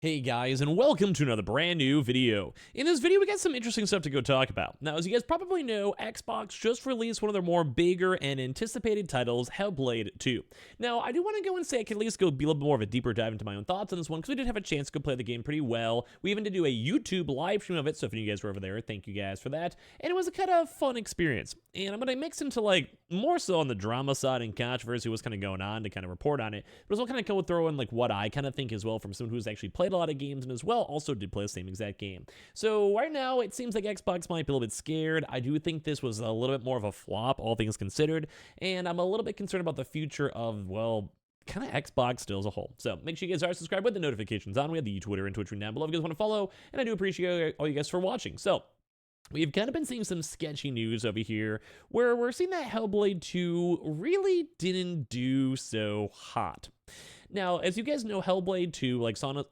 Hey guys, and welcome to another brand new video. In this video, we got some interesting stuff to go talk about. Now, as you guys probably know, Xbox just released one of their more bigger and anticipated titles, Hellblade 2. Now, I do want to go and say I can at least go be a little bit more of a deeper dive into my own thoughts on this one, because we did have a chance to go play the game pretty well. We even did do a YouTube live stream of it, so if you guys were over there, thank you guys for that. And it was a kind of fun experience. And I'm going to mix into like more so on the drama side and controversy, what's kind of going on to kind of report on it, but as well kind of go throw in like what I kind of think as well from someone who's actually played a lot of games and as well also did play the same exact game. So right now it seems like Xbox might be a little bit scared. I do think this was a little bit more of a flop, all things considered, and I'm a little bit concerned about the future of, well, kind of Xbox still as a whole. So make sure you guys are subscribed with the notifications on. We have the Twitter and Twitch down below if you guys want to follow, and I do appreciate all you guys for watching. So we've kind of been seeing some sketchy news over here where we're seeing that Hellblade 2 really didn't do so hot. Now, as you guys know, Hellblade 2, like Sana,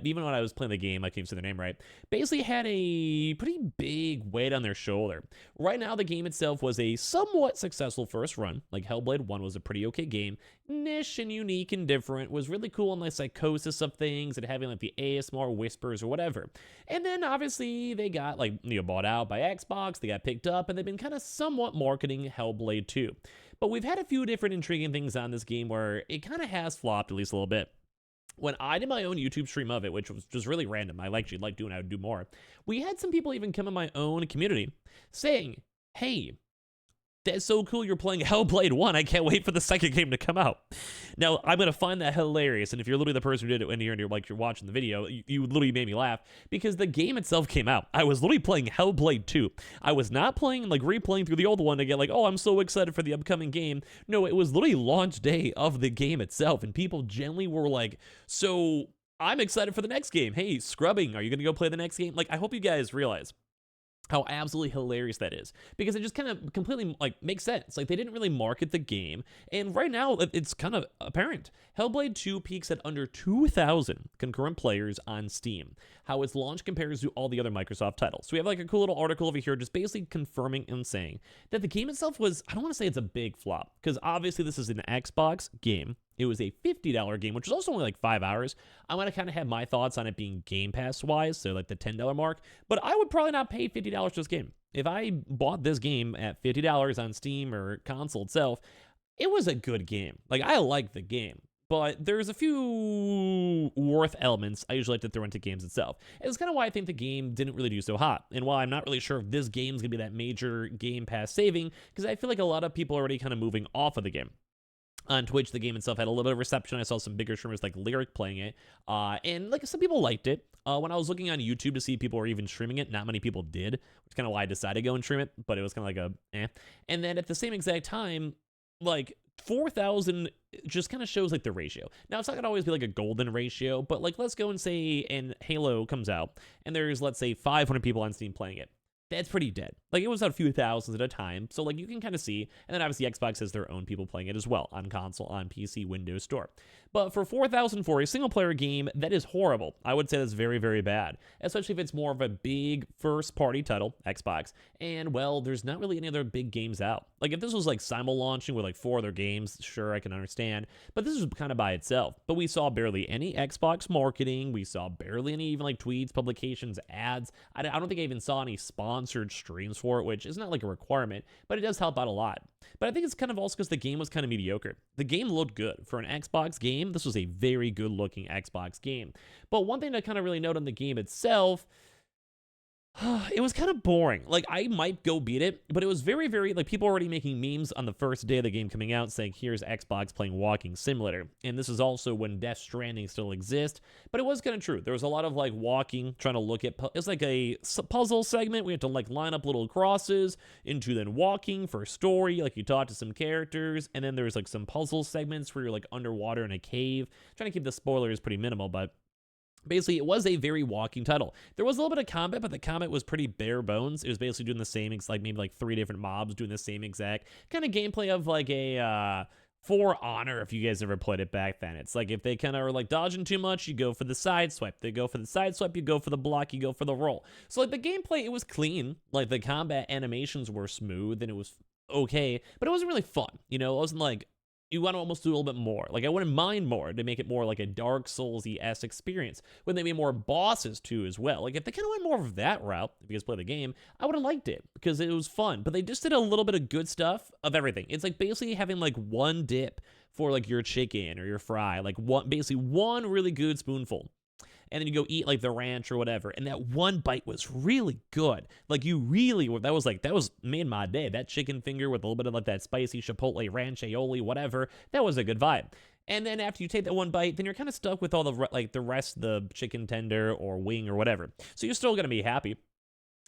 even when I was playing the game, I can't even say the name right, basically had a pretty big weight on their shoulder. Right now, the game itself was a somewhat successful first run. Like, Hellblade 1 was a pretty okay game. Niche and unique and different, was really cool in the psychosis of things and having like the ASMR whispers or whatever. And then, obviously, they got, like, bought out by Xbox, they got picked up, and they've been kind of somewhat marketing Hellblade 2. But we've had a few different intriguing things on this game where it kind of has flopped at least a little bit. When I did my own YouTube stream of it, which was just really random, I actually like doing, I would do more. We had some people even come in my own community saying, hey, that's so cool you're playing Hellblade 1. I can't wait for the second game to come out. Now, I'm going to find that hilarious. And if you're literally the person who did it and you're watching the video, you literally made me laugh because the game itself came out. I was literally playing Hellblade 2. I was not playing, like replaying through the old one to get like, oh, I'm so excited for the upcoming game. No, it was literally launch day of the game itself. And people generally were like, so I'm excited for the next game. Hey, Scrubbing, are you going to go play the next game? Like, I hope you guys realize how absolutely hilarious that is, because it just kind of completely like makes sense. Like, they didn't really market the game, and right now it's kind of apparent. Hellblade 2 peaks at under 2,000 concurrent players on Steam. How its launch compares to all the other Microsoft titles. So we have like a cool little article over here just basically confirming and saying that the game itself was, I don't want to say it's a big flop, because obviously this is an Xbox game. It was a $50 game, which was also only like 5 hours. I want to kind of have my thoughts on it being Game Pass wise, so like the $10 mark, but I would probably not pay $50 for this game. If I bought this game at $50 on Steam or console itself, it was a good game. Like, I like the game, but there's a few worth elements I usually like to throw into games itself. And it's kind of why I think the game didn't really do so hot, and why I'm not really sure if this game's going to be that major Game Pass saving, because I feel like a lot of people are already kind of moving off of the game. On Twitch, the game itself had a little bit of reception. I saw some bigger streamers like Lyric playing it, and like some people liked it. When I was looking on YouTube to see if people were even streaming it, not many people did, which is kind of why I decided to go and stream it, but it was kind of like a eh. And then at the same exact time, like 4,000 just kind of shows like the ratio. Now, it's not gonna always be like a golden ratio, but like let's go and say, and Halo comes out, and there's, let's say, 500 people on Steam playing it. That's pretty dead. Like, it was a few thousands at a time, so like you can kind of see. And then obviously Xbox has their own people playing it as well on console, on PC, Windows Store. But for 4,000 for a single player game, that is horrible. I would say that's very, very bad, especially if it's more of a big first party title, Xbox, and well, there's not really any other big games out. Like, if this was like simul launching with like 4 other games, sure, I can understand, but this is kind of by itself. But we saw barely any Xbox marketing. We saw barely any even like tweets, publications, ads. I don't think I even saw any sponsored streams for it, which is not like a requirement, but it does help out a lot. But I think it's kind of also because the game was kind of mediocre. The game looked good. For an Xbox game, this was a very good looking Xbox game. But one thing to kind of really note on the game itself, it was kind of boring. Like, I might go beat it, but it was very, very, like, people already making memes on the first day of the game coming out saying, here's Xbox playing Walking Simulator. And this is also when Death Stranding still exists, but it was kind of true. There was a lot of, like, walking, trying to look at, it's like a puzzle segment. We had to, like, line up little crosses into then walking for story, like, you talk to some characters, and then there's, like, some puzzle segments where you're, like, underwater in a cave. Trying to keep the spoilers pretty minimal, but basically, it was a very walking title. There was a little bit of combat, but the combat was pretty bare bones. It was basically doing the same, like maybe like 3 different mobs doing the same exact kind of gameplay of like a For Honor, if you guys ever played it back then. It's like if they kind of are like dodging too much, you go for the side swipe. They go for the side swipe, you go for the block, you go for the roll. So like the gameplay, it was clean. Like the combat animations were smooth and it was okay, but it wasn't really fun. It wasn't like you want to almost do a little bit more. Like, I wouldn't mind more to make it more like a Dark Souls-y-esque experience. When they made more bosses, too, as well. Like, if they kind of went more of that route, if you guys play the game, I would have liked it, because it was fun. But they just did a little bit of good stuff of everything. It's like basically having, like, one dip for, like, your chicken or your fry. Like, basically one really good spoonful. And then you go eat like the ranch or whatever, and that one bite was really good. Like, you really, that was made my day. That chicken finger with a little bit of like that spicy chipotle ranch aioli, whatever, that was a good vibe. And then after you take that one bite, then you're kind of stuck with all the like the rest of the chicken tender or wing or whatever. So you're still gonna be happy.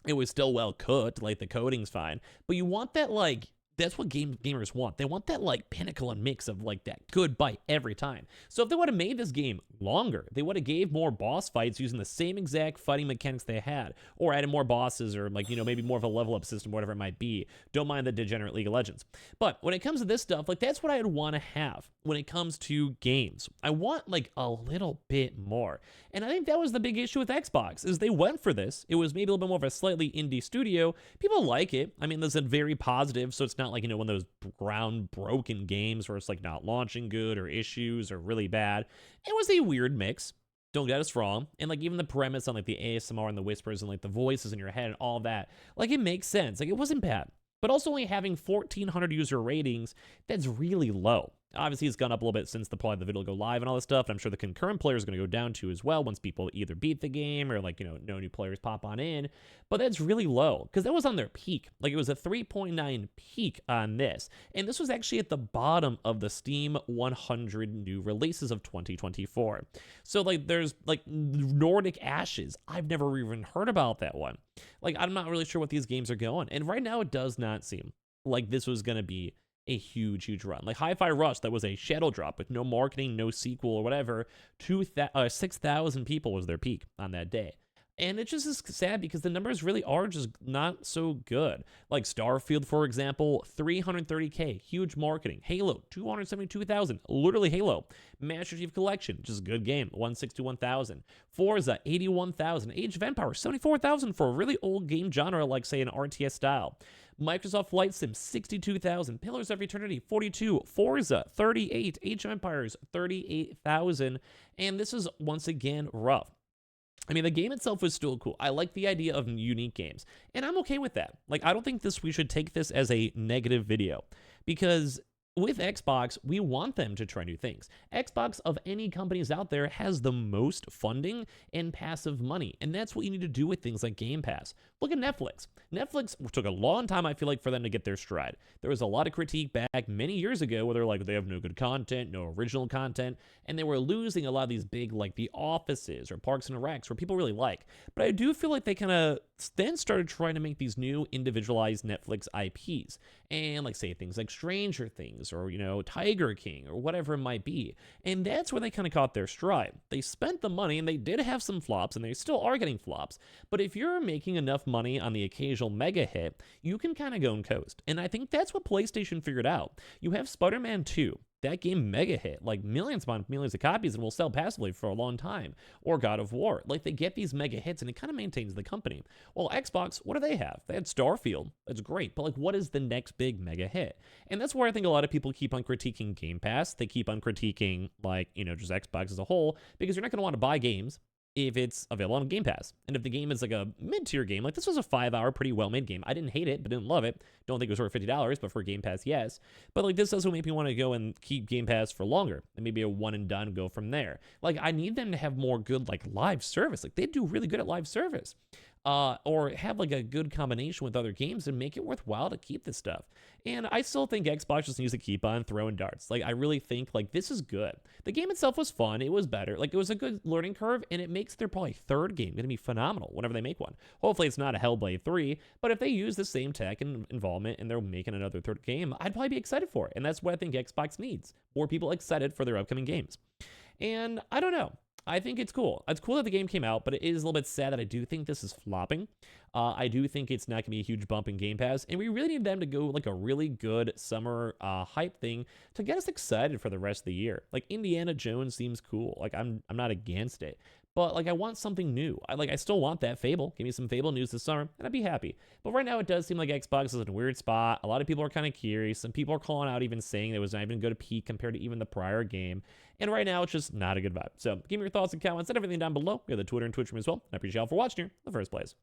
It was still well cooked, like the coating's fine, but you want that like. That's what gamers want. They want that like pinnacle and mix of like that good bite every time. So if they would have made this game longer, they would have gave more boss fights using the same exact fighting mechanics they had, or added more bosses, or like, you know, maybe more of a level up system, whatever it might be. Don't mind the degenerate League of Legends. But when it comes to this stuff, like that's what I'd want to have when it comes to games. I want like a little bit more. And I think that was the big issue with Xbox, is they went for this. It was maybe a little bit more of a slightly indie studio. People like it. I mean, there's a very positive, so it's not like, you know, one of those ground-broken games where it's like not launching good or issues or really bad. It was a weird mix. Don't get us wrong. And like even the premise on like the ASMR and the whispers and like the voices in your head and all that, like it makes sense. Like it wasn't bad. But also only having 1,400 user ratings, that's really low. Obviously, it's gone up a little bit since probably the video go live and all this stuff, and I'm sure the concurrent player is going to go down too as well once people either beat the game or like, you know, no new players pop on in. But that's really low because that was on their peak. Like it was a 3.9 peak on this, and this was actually at the bottom of the Steam 100 new releases of 2024. So like there's like Nordic Ashes. I've never even heard about that one. Like I'm not really sure what these games are going, and right now it does not seem like this was going to be a huge run. Like Hi-Fi Rush, that was a shadow drop with no marketing, no sequel or whatever. 6,000 people was their peak on that day. And it just is sad because the numbers really are just not so good. Like Starfield, for example, 330K, huge marketing. Halo, 272,000, literally Halo. Master Chief Collection, just a good game, 161,000. Forza, 81,000. Age of Empires, 74,000 for a really old game genre like, say, an RTS style. Microsoft Flight Sim, 62,000. Pillars of Eternity, 42. Forza, 38. Age of Empires, 38,000. And this is, once again, rough. I mean, the game itself was still cool. I like the idea of unique games, and I'm okay with that. Like, I don't think we should take this as a negative video, because with Xbox, we want them to try new things. Xbox, of any companies out there, has the most funding and passive money, and that's what you need to do with things like Game Pass. Look at Netflix. Netflix took a long time, I feel like, for them to get their stride. There was a lot of critique back many years ago where they're like, they have no good content, no original content, and they were losing a lot of these big, like, The Offices or Parks and Recs, where people really like. But I do feel like they kind of then started trying to make these new individualized Netflix IPs, and, like, say things like Stranger Things, or, you know, Tiger King, or whatever it might be. And that's where they kind of caught their stride. They spent the money, and they did have some flops, and they still are getting flops. But if you're making enough money on the occasional mega hit, you can kind of go and coast. And I think that's what PlayStation figured out. You have Spider-Man 2. That game mega hit, like millions upon millions of copies, and will sell passively for a long time. Or God of War. Like, they get these mega hits, and it kind of maintains the company. Well, Xbox, what do they have? They had Starfield. That's great. But, like, what is the next big mega hit? And that's where I think a lot of people keep on critiquing Game Pass. They keep on critiquing, like, you know, just Xbox as a whole, because you're not going to want to buy games if it's available on Game Pass. And if the game is like a mid-tier game, like this was a 5-hour, pretty well-made game. I didn't hate it, but didn't love it. Don't think it was worth $50, but for Game Pass, yes. But like this also make me want to go and keep Game Pass for longer, and maybe a one and done, go from there. Like I need them to have more good like live service. Like they do really good at live service. Or have like a good combination with other games and make it worthwhile to keep this stuff. And I still think Xbox just needs to keep on throwing darts. Like I really think like this is good. The game itself was fun. It was better. Like it was a good learning curve, and it makes their probably third game going to be phenomenal whenever they make one. Hopefully it's not a Hellblade 3, but if they use the same tech and involvement and they're making another third game, I'd probably be excited for it. And that's what I think Xbox needs. More people excited for their upcoming games. And I don't know. I think it's cool. It's cool that the game came out, but it is a little bit sad that I do think this is flopping. I do think it's not going to be a huge bump in Game Pass, and we really need them to go like a really good summer hype thing to get us excited for the rest of the year. Like Indiana Jones seems cool. Like I'm not against it. But like I want something new. I still want that Fable. Give me some Fable news this summer, and I'd be happy. But right now it does seem like Xbox is in a weird spot. A lot of people are kind of curious. Some people are calling out even saying there was not even a good peak compared to even the prior game. And right now it's just not a good vibe. So give me your thoughts and comments and everything down below. We have the Twitter and Twitch room as well. I appreciate y'all for watching here in the first place.